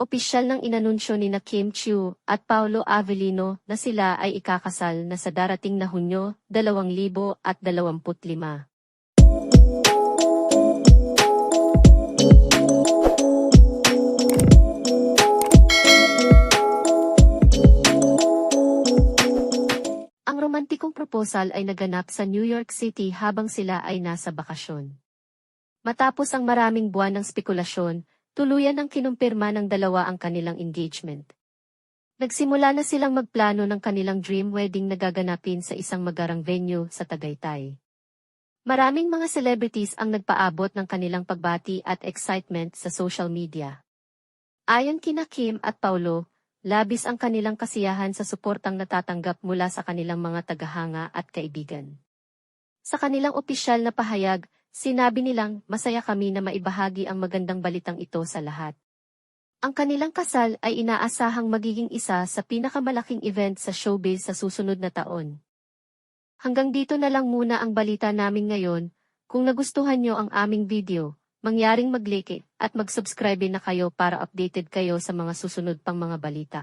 opisyal ng inanunsyo nina Kim Chiu at Paolo Avellino na sila ay ikakasal na sa darating na Hunyo 2025. Ang romantikong proposal ay naganap sa New York City habang sila ay nasa bakasyon. Matapos ang maraming buwan ng spekulasyon, tuluyan ang kinumpirma ng dalawa ang kanilang engagement. Nagsimula na silang magplano ng kanilang dream wedding na gaganapin sa isang magarang venue sa Tagaytay. Maraming mga celebrities ang nagpaabot ng kanilang pagbati at excitement sa social media. Ayon kina Kim at Paolo, labis ang kanilang kasiyahan sa suportang natatanggap mula sa kanilang mga tagahanga at kaibigan. Sa kanilang opisyal na pahayag, sinabi nilang, masaya kami na maibahagi ang magandang balitang ito sa lahat. Ang kanilang kasal ay inaasahang magiging isa sa pinakamalaking event sa showbiz sa susunod na taon. Hanggang dito na lang muna ang balita namin ngayon. Kung nagustuhan nyo ang aming video, mangyaring mag-like at mag-subscribe na kayo para updated kayo sa mga susunod pang mga balita.